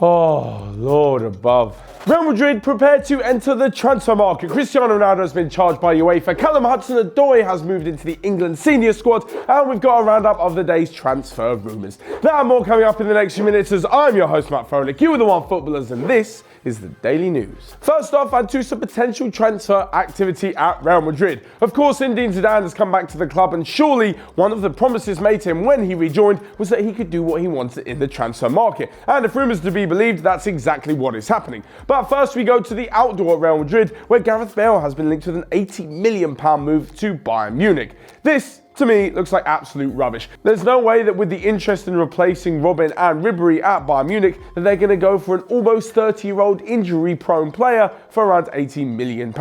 Oh, Lord above. Real Madrid prepared to enter the transfer market. Cristiano Ronaldo has been charged by UEFA. Callup Hudson-Odoi has moved into the England senior squad. And we've got a roundup of the day's transfer rumours. There are more coming up in the next few minutes as I'm your host, Matt Froelich. You are the One Footballers, and this is the Daily News. First off, and to some potential transfer activity at Real Madrid. Of course, Zinedine Zidane has come back to the club, and surely one of the promises made to him when he rejoined was that he could do what he wanted in the transfer market. And if rumours to be believed, that's exactly what is happening. But first we go to the outdoor at Real Madrid, where Gareth Bale has been linked with an £80 million move to Bayern Munich. This, to me, looks like absolute rubbish. There's no way that with the interest in replacing Robin and Ribéry at Bayern Munich that they're going to go for an almost 30-year-old injury-prone player for around £80 million.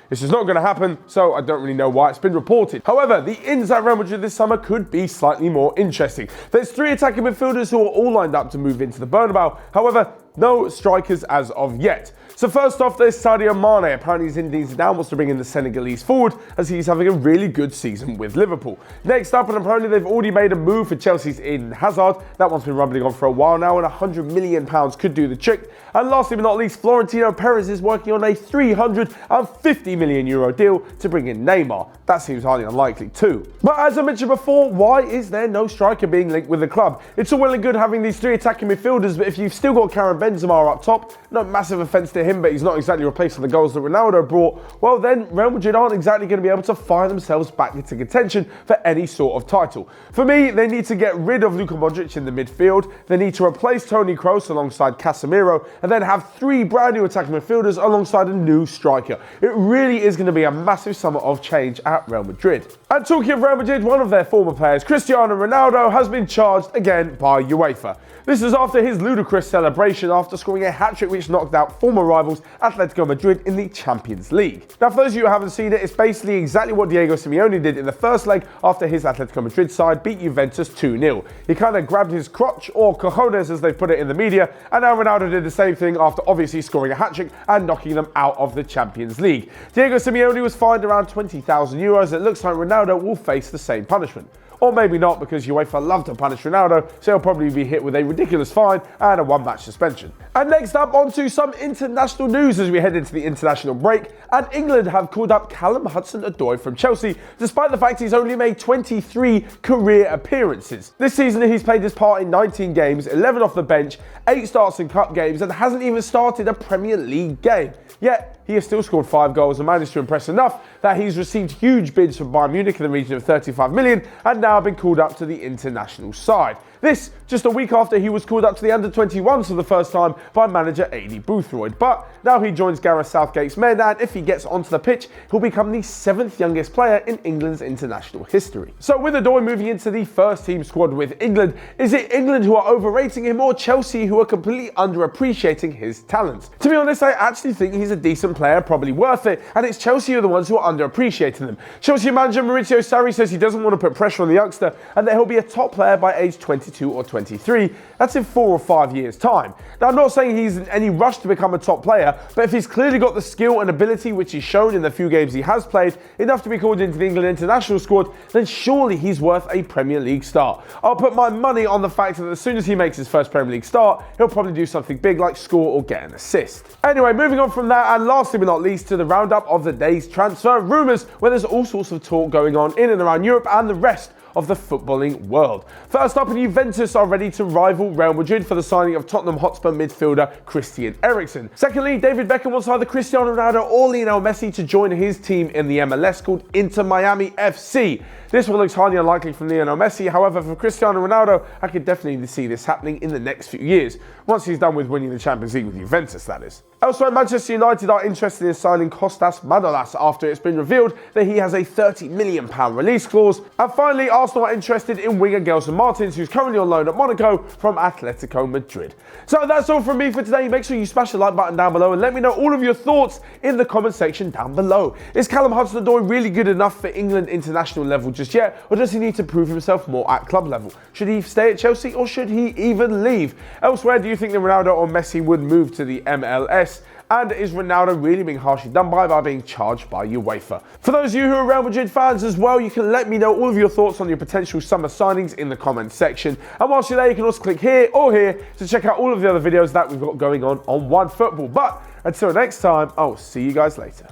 This is not going to happen, so I don't really know why it's been reported. However, the ins at Real Madrid this summer could be slightly more interesting. There's 3 attacking midfielders who are all lined up to move into the Bernabeu. However, no strikers as of yet. So first off, there's Sadio Mane. Apparently Zinedine Zidane wants to bring in the Senegalese forward as he's having a really good season with Liverpool. Next up, and apparently they've already made a move for Chelsea's Eden Hazard. That one's been rumbling on for a while now, and £100 million could do the trick. And lastly but not least, Florentino Perez is working on a €350 million deal to bring in Neymar. That seems highly unlikely too. But as I mentioned before, why is there no striker being linked with the club? It's all well and good having these 3 attacking midfielders, but if you've still got Karim Benzema up top, no massive offence to him, but he's not exactly replacing the goals that Ronaldo brought, well then Real Madrid aren't exactly going to be able to fire themselves back into contention for any sort of title. For me, they need to get rid of Luka Modric in the midfield, they need to replace Toni Kroos alongside Casemiro, and then have 3 brand new attacking midfielders alongside a new striker. It really is going to be a massive summer of change at Real Madrid. And talking of Real Madrid, one of their former players, Cristiano Ronaldo, has been charged again by UEFA. This is after his ludicrous celebration after scoring a hat-trick which knocked out former rivals Atletico Madrid in the Champions League. Now, for those of you who haven't seen it, it's basically exactly what Diego Simeone did in the first leg after his Atletico Madrid side beat Juventus 2-0. He kind of grabbed his crotch, or cojones as they put it in the media, and now Ronaldo did the same thing after obviously scoring a hat-trick and knocking them out of the Champions League. Diego Simeone was fined around €20,000. It looks like Ronaldo will face the same punishment. Or maybe not, because UEFA love to punish Ronaldo, so he'll probably be hit with a ridiculous fine and a 1-match suspension. And next up, on to some international news as we head into the international break. And England have called up Callup Hudson-Odoi from Chelsea, despite the fact he's only made 23 career appearances. This season he's played his part in 19 games, 11 off the bench, 8 starts in cup games, and hasn't even started a Premier League game. Yet, he has still scored 5 goals and managed to impress enough that he's received huge bids from Bayern Munich in the region of 35 million and now been called up to the international side. This just a week after he was called up to the under-21s for the first time by manager Aidy Boothroyd. But now he joins Gareth Southgate's men, and if he gets onto the pitch, he'll become the 7th youngest player in England's international history. So with Odoi moving into the first team squad with England, is it England who are overrating him or Chelsea who are completely underappreciating his talents? To be honest, I actually think he's a decent player, probably worth it, and it's Chelsea who are the ones who are underappreciating him. Chelsea manager Maurizio Sarri says he doesn't want to put pressure on the youngster and that he'll be a top player by age 22 or 23. That's in 4 or 5 years' time. Now, I'm not saying he's in any rush to become a top player, but if he's clearly got the skill and ability which he's shown in the few games he has played, enough to be called into the England international squad, then surely he's worth a Premier League start. I'll put my money on the fact that as soon as he makes his first Premier League start, he'll probably do something big like score or get an assist. Anyway, moving on from that, and lastly but not least, to the roundup of the day's transfer rumours, where there's all sorts of talk going on in and around Europe and the rest of the footballing world. First up, Juventus are ready to rival Real Madrid for the signing of Tottenham Hotspur midfielder Christian Eriksen. Secondly, David Beckham wants either Cristiano Ronaldo or Lionel Messi to join his team in the MLS called Inter Miami FC. This one looks highly unlikely from Lionel Messi. However, for Cristiano Ronaldo, I could definitely see this happening in the next few years, once he's done with winning the Champions League with Juventus, that is. Elsewhere, Manchester United are interested in signing Kostas Manolas after it's been revealed that he has a £30 million release clause. And finally, Arsenal are interested in winger Gelson Martins, who's currently on loan at Monaco from Atletico Madrid. So that's all from me for today. Make sure you smash the like button down below and let me know all of your thoughts in the comment section down below. Is Callup Hudson-Odoi really good enough for England international level just yet, or does he need to prove himself more at club level? Should he stay at Chelsea or should he even leave? Elsewhere, do you think that Ronaldo or Messi would move to the MLS? And is Ronaldo really being harshly done by being charged by UEFA? For those of you who are Real Madrid fans as well, you can let me know all of your thoughts on your potential summer signings in the comments section. And whilst you're there, you can also click here or here to check out all of the other videos that we've got going on OneFootball. But until next time, I'll see you guys later.